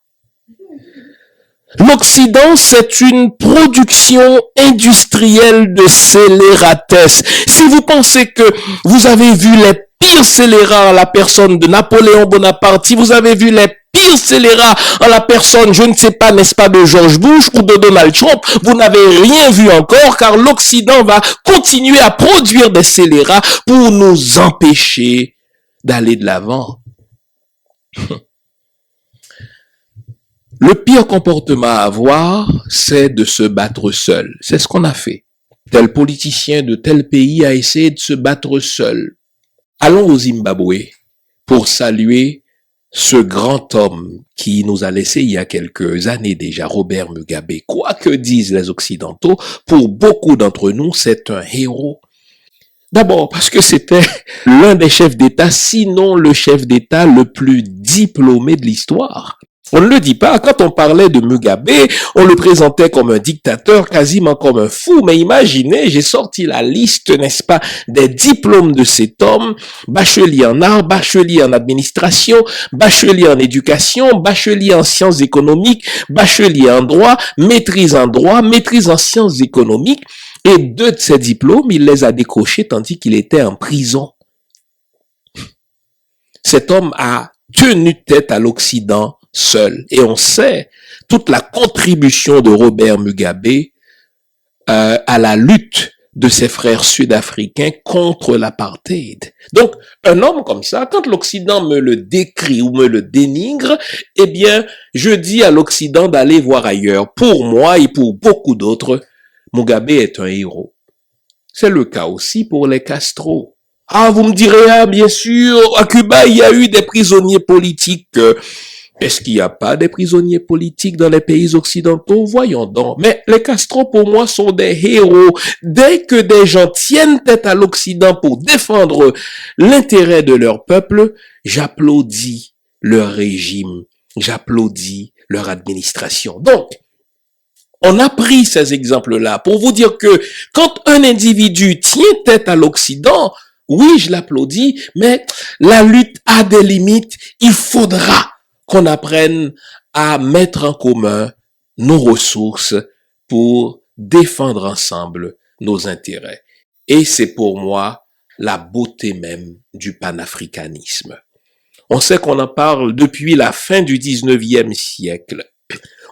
L'Occident, c'est une production industrielle de scélératesse. Si vous pensez que vous avez vu les pires scélérats en la personne de Napoléon Bonaparte, si vous avez vu les pires scélérats en la personne, je ne sais pas, n'est-ce pas, de George Bush ou de Donald Trump, vous n'avez rien vu encore, car l'Occident va continuer à produire des scélérats pour nous empêcher d'aller de l'avant. Le pire comportement à avoir, c'est de se battre seul. C'est ce qu'on a fait. Tel politicien de tel pays a essayé de se battre seul. Allons au Zimbabwe pour saluer ce grand homme qui nous a laissé il y a quelques années déjà, Robert Mugabe. Quoi que disent les Occidentaux, pour beaucoup d'entre nous, c'est un héros. D'abord parce que c'était l'un des chefs d'État, sinon le chef d'État le plus diplômé de l'histoire. On ne le dit pas, quand on parlait de Mugabe, on le présentait comme un dictateur, quasiment comme un fou, mais imaginez, j'ai sorti la liste, n'est-ce pas, des diplômes de cet homme, bachelier en art, bachelier en administration, bachelier en éducation, bachelier en sciences économiques, bachelier en droit, maîtrise en sciences économiques, et 2 de ces diplômes, il les a décrochés tandis qu'il était en prison. Cet homme a tenu tête à l'Occident seul. Et on sait toute la contribution de Robert Mugabe à la lutte de ses frères sud-africains contre l'apartheid. Donc, un homme comme ça, quand l'Occident me le décrit ou me le dénigre, eh bien, je dis à l'Occident d'aller voir ailleurs. Pour moi et pour beaucoup d'autres, Mugabe est un héros. C'est le cas aussi pour les Castro. Ah, vous me direz, ah, bien sûr, à Cuba, il y a eu des prisonniers politiques. Est-ce qu'il n'y a pas des prisonniers politiques dans les pays occidentaux? Voyons donc. Mais les Castro, pour moi, sont des héros. Dès que des gens tiennent tête à l'Occident pour défendre l'intérêt de leur peuple, j'applaudis leur régime, j'applaudis leur administration. Donc, on a pris ces exemples-là pour vous dire que quand un individu tient tête à l'Occident, Oui, je l'applaudis, mais la lutte a des limites. Il faudra qu'on apprenne à mettre en commun nos ressources pour défendre ensemble nos intérêts. Et c'est pour moi la beauté même du panafricanisme. On sait qu'on en parle depuis la fin du 19e siècle.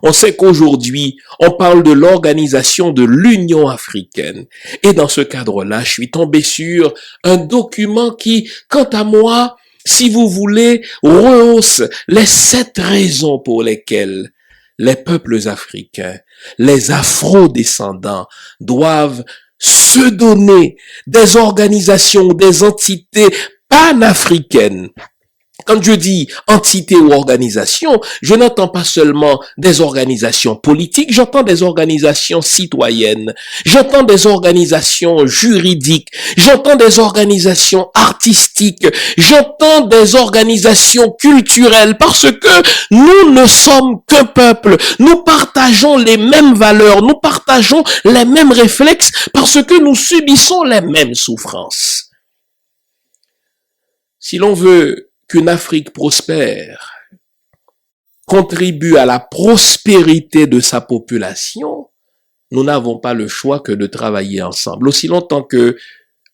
On sait qu'aujourd'hui, on parle de l'organisation de l'Union africaine. Et dans ce cadre-là, je suis tombé sur un document qui, quant à moi, si vous voulez, rehausse les 7 raisons pour lesquelles les peuples africains, les afro-descendants, doivent se donner des organisations, des entités panafricaines. Quand je dis entité ou organisation, je n'entends pas seulement des organisations politiques, j'entends des organisations citoyennes, j'entends des organisations juridiques, j'entends des organisations artistiques, j'entends des organisations culturelles, parce que nous ne sommes qu'un peuple, nous partageons les mêmes valeurs, nous partageons les mêmes réflexes, parce que nous subissons les mêmes souffrances. Si l'on veut qu'une Afrique prospère contribue à la prospérité de sa population, nous n'avons pas le choix que de travailler ensemble. Aussi longtemps que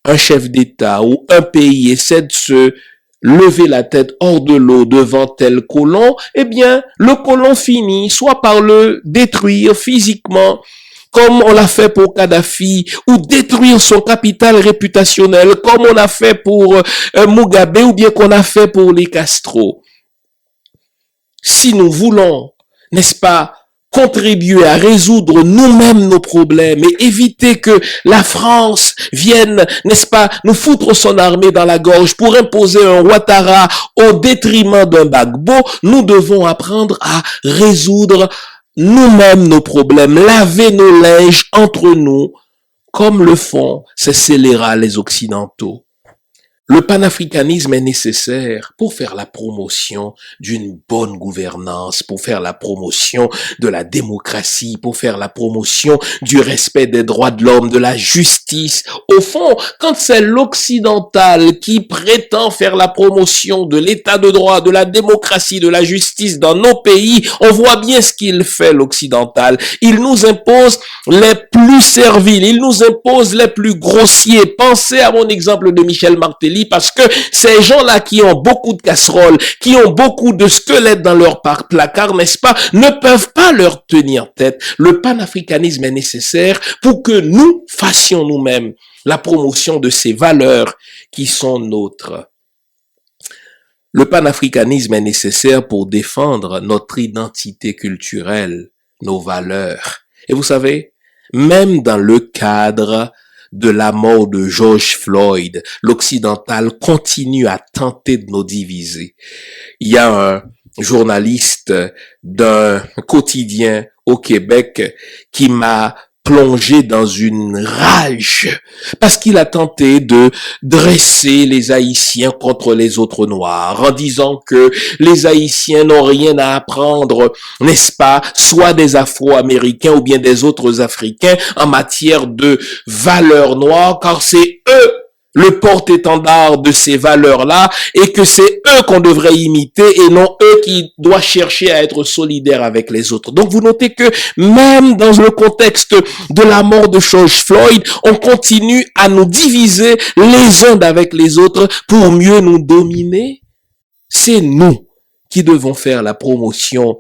un chef d'État ou un pays essaie de se lever la tête hors de l'eau devant tel colon, eh bien, le colon finit soit par le détruire physiquement, comme on l'a fait pour Kadhafi, ou détruire son capital réputationnel, comme on a fait pour Mugabe, ou bien qu'on a fait pour les Castro. Si nous voulons, n'est-ce pas, contribuer à résoudre nous-mêmes nos problèmes et éviter que la France vienne, n'est-ce pas, nous foutre son armée dans la gorge pour imposer un Ouattara au détriment d'un Gbagbo, nous devons apprendre à résoudre nous-mêmes nos problèmes, laver nos linges entre nous, comme le font ces scélérats les Occidentaux. Le panafricanisme est nécessaire pour faire la promotion d'une bonne gouvernance, pour faire la promotion de la démocratie, pour faire la promotion du respect des droits de l'homme, de la justice. Au fond, quand c'est l'occidental qui prétend faire la promotion de l'état de droit, de la démocratie, de la justice dans nos pays, on voit bien ce qu'il fait, l'occidental. Il nous impose les plus serviles, il nous impose les plus grossiers. Pensez à mon exemple de Michel Martelly, parce que ces gens-là qui ont beaucoup de casseroles, qui ont beaucoup de squelettes dans leur placard, n'est-ce pas, ne peuvent pas leur tenir tête. Le panafricanisme est nécessaire pour que nous fassions nous-mêmes la promotion de ces valeurs qui sont nôtres. Le panafricanisme est nécessaire pour défendre notre identité culturelle, nos valeurs. Et vous savez, même dans le cadre de la mort de George Floyd, l'occidental continue à tenter de nous diviser. Il y a un journaliste d'un quotidien au Québec qui m'a plongé dans une rage parce qu'il a tenté de dresser les Haïtiens contre les autres Noirs en disant que les Haïtiens n'ont rien à apprendre, n'est-ce pas, soit des Afro-Américains ou bien des autres Africains en matière de valeurs noires, car c'est eux le porte-étendard de ces valeurs-là et que c'est eux qu'on devrait imiter et non eux qui doivent chercher à être solidaires avec les autres. Donc vous notez que même dans le contexte de la mort de George Floyd, on continue à nous diviser les uns avec les autres pour mieux nous dominer. C'est nous qui devons faire la promotion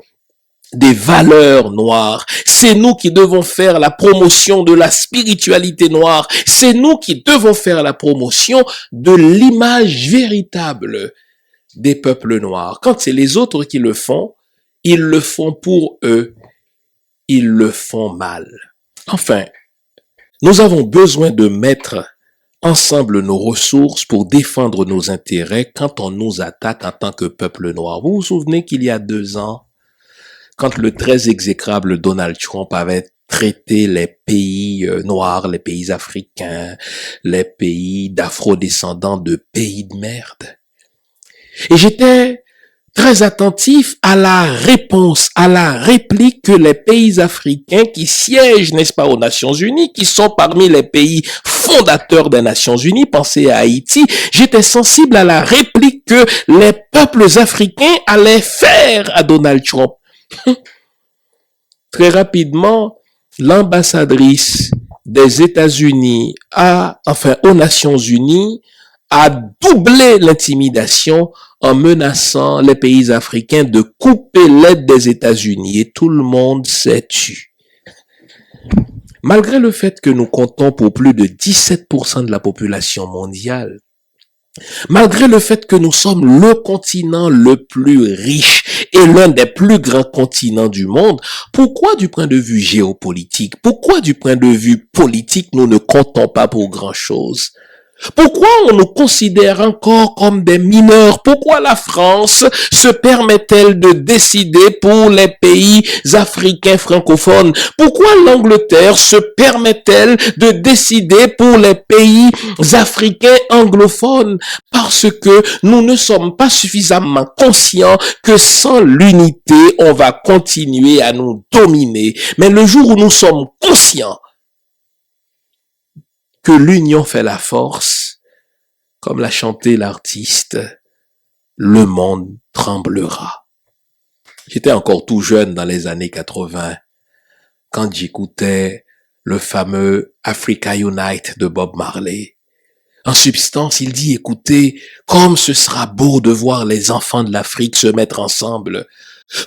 des valeurs noires. C'est nous qui devons faire la promotion de la spiritualité noire. C'est nous qui devons faire la promotion de l'image véritable des peuples noirs. Quand c'est les autres qui le font, ils le font pour eux. Ils le font mal. Enfin, nous avons besoin de mettre ensemble nos ressources pour défendre nos intérêts quand on nous attaque en tant que peuple noir. Vous vous souvenez qu'il y a 2 ans, quand le très exécrable Donald Trump avait traité les pays noirs, les pays africains, les pays d'afro-descendants de pays de merde. Et j'étais très attentif à la réponse, à la réplique que les pays africains qui siègent, n'est-ce pas, aux Nations Unies, qui sont parmi les pays fondateurs des Nations Unies, pensez à Haïti, j'étais sensible à la réplique que les peuples africains allaient faire à Donald Trump. Très rapidement, l'ambassadrice des États-Unis aux Nations Unies a doublé l'intimidation en menaçant les pays africains de couper l'aide des États-Unis et tout le monde s'est tu. Malgré le fait que nous comptons pour plus de 17% de la population mondiale, malgré le fait que nous sommes le continent le plus riche et l'un des plus grands continents du monde, pourquoi du point de vue géopolitique, pourquoi du point de vue politique nous ne comptons pas pour grand-chose? Pourquoi on nous considère encore comme des mineurs? Pourquoi la France se permet-elle de décider pour les pays africains francophones? Pourquoi l'Angleterre se permet-elle de décider pour les pays africains anglophones? Parce que nous ne sommes pas suffisamment conscients que sans l'unité, on va continuer à nous dominer. Mais le jour où nous sommes conscients que l'union fait la force, comme l'a chanté l'artiste, le monde tremblera. J'étais encore tout jeune dans les années 80 quand j'écoutais le fameux Africa Unite de Bob Marley. En substance, il dit, écoutez, comme ce sera beau de voir les enfants de l'Afrique se mettre ensemble.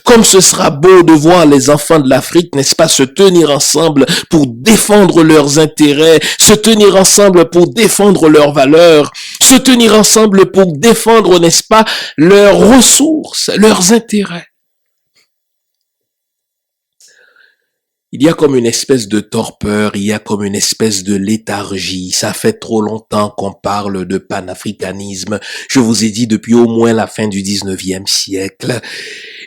Comme ce sera beau de voir les enfants de l'Afrique, n'est-ce pas, se tenir ensemble pour défendre leurs intérêts, se tenir ensemble pour défendre leurs valeurs, se tenir ensemble pour défendre, n'est-ce pas, leurs ressources, leurs intérêts. Il y a comme une espèce de torpeur, il y a comme une espèce de léthargie. Ça fait trop longtemps qu'on parle de panafricanisme. Je vous ai dit depuis au moins la fin du 19e siècle.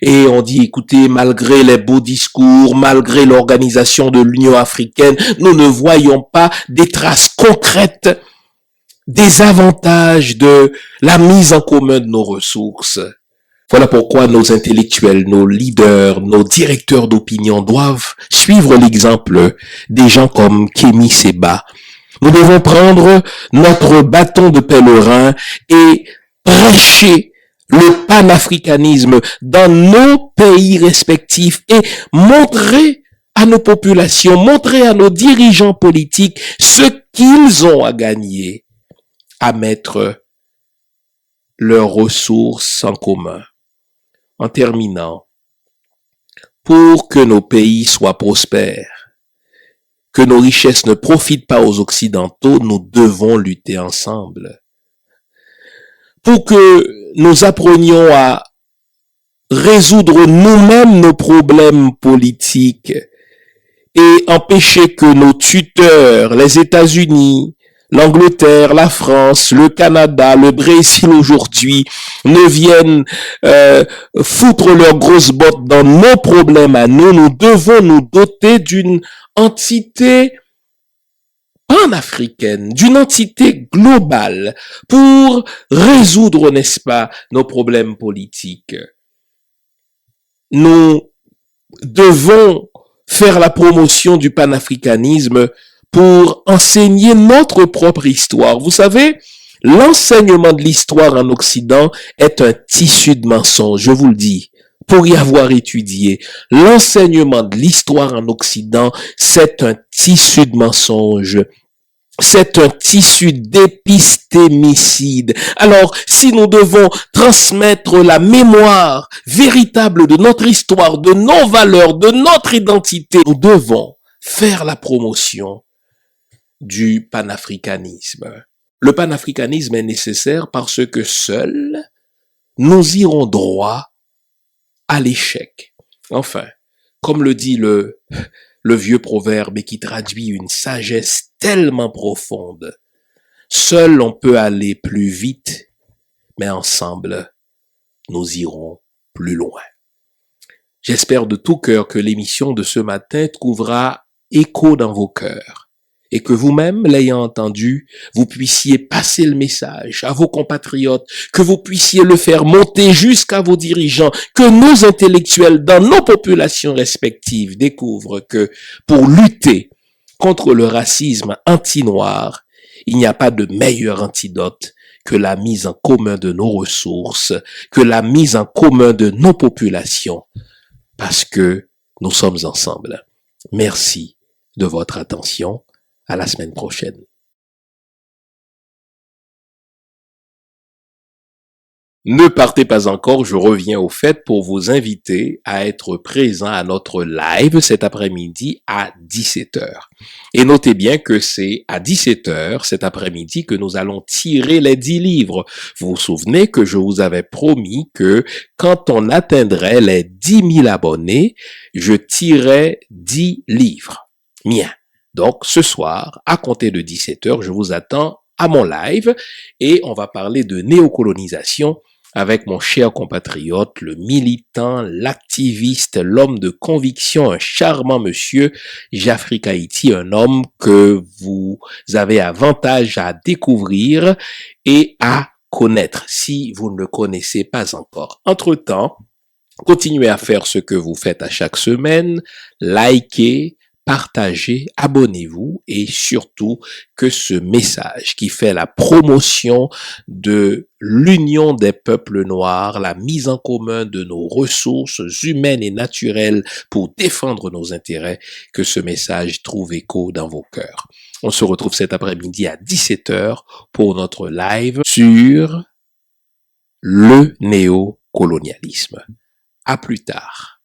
Et on dit, écoutez, malgré les beaux discours, malgré l'organisation de l'Union africaine, nous ne voyons pas des traces concrètes des avantages de la mise en commun de nos ressources. Voilà pourquoi nos intellectuels, nos leaders, nos directeurs d'opinion doivent suivre l'exemple des gens comme Kémy Séba. Nous devons prendre notre bâton de pèlerin et prêcher le panafricanisme dans nos pays respectifs et montrer à nos populations, montrer à nos dirigeants politiques ce qu'ils ont à gagner à mettre leurs ressources en commun. En terminant, pour que nos pays soient prospères, que nos richesses ne profitent pas aux Occidentaux, nous devons lutter ensemble. Pour que nous apprenions à résoudre nous-mêmes nos problèmes politiques et empêcher que nos tuteurs, les États-Unis, l'Angleterre, la France, le Canada, le Brésil aujourd'hui ne viennent foutre leurs grosses bottes dans nos problèmes à nous. Nous devons nous doter d'une entité panafricaine, d'une entité globale pour résoudre, n'est-ce pas, nos problèmes politiques. Nous devons faire la promotion du panafricanisme pour enseigner notre propre histoire. Vous savez, l'enseignement de l'histoire en Occident est un tissu de mensonges, je vous le dis, pour y avoir étudié. L'enseignement de l'histoire en Occident, c'est un tissu de mensonges. C'est un tissu d'épistémicide. Alors, si nous devons transmettre la mémoire véritable de notre histoire, de nos valeurs, de notre identité, nous devons faire la promotion du panafricanisme. Le panafricanisme est nécessaire parce que seuls nous irons droit à l'échec. Enfin, comme le dit le vieux proverbe et qui traduit une sagesse tellement profonde, seul on peut aller plus vite, mais ensemble, nous irons plus loin. J'espère de tout cœur que l'émission de ce matin trouvera écho dans vos cœurs et que vous-même, l'ayant entendu, vous puissiez passer le message à vos compatriotes, que vous puissiez le faire monter jusqu'à vos dirigeants, que nos intellectuels dans nos populations respectives découvrent que pour lutter contre le racisme anti-noir, il n'y a pas de meilleur antidote que la mise en commun de nos ressources, que la mise en commun de nos populations, parce que nous sommes ensemble. Merci de votre attention. À la semaine prochaine. Ne partez pas encore, je reviens au fait pour vous inviter à être présent à notre live cet après-midi à 17h. Et notez bien que c'est à 17h cet après-midi que nous allons tirer les 10 livres. Vous vous souvenez que je vous avais promis que quand on atteindrait les 10 000 abonnés, je tirerais 10 livres. Bien. Donc ce soir, à compter de 17h, je vous attends à mon live et on va parler de néocolonisation avec mon cher compatriote, le militant, l'activiste, l'homme de conviction, un charmant monsieur, Jafrik Haïti, un homme que vous avez avantage à découvrir et à connaître si vous ne le connaissez pas encore. Entre-temps, continuez à faire ce que vous faites à chaque semaine, likez, partagez, abonnez-vous et surtout que ce message qui fait la promotion de l'union des peuples noirs, la mise en commun de nos ressources humaines et naturelles pour défendre nos intérêts, que ce message trouve écho dans vos cœurs. On se retrouve cet après-midi à 17h pour notre live sur le néocolonialisme. À plus tard.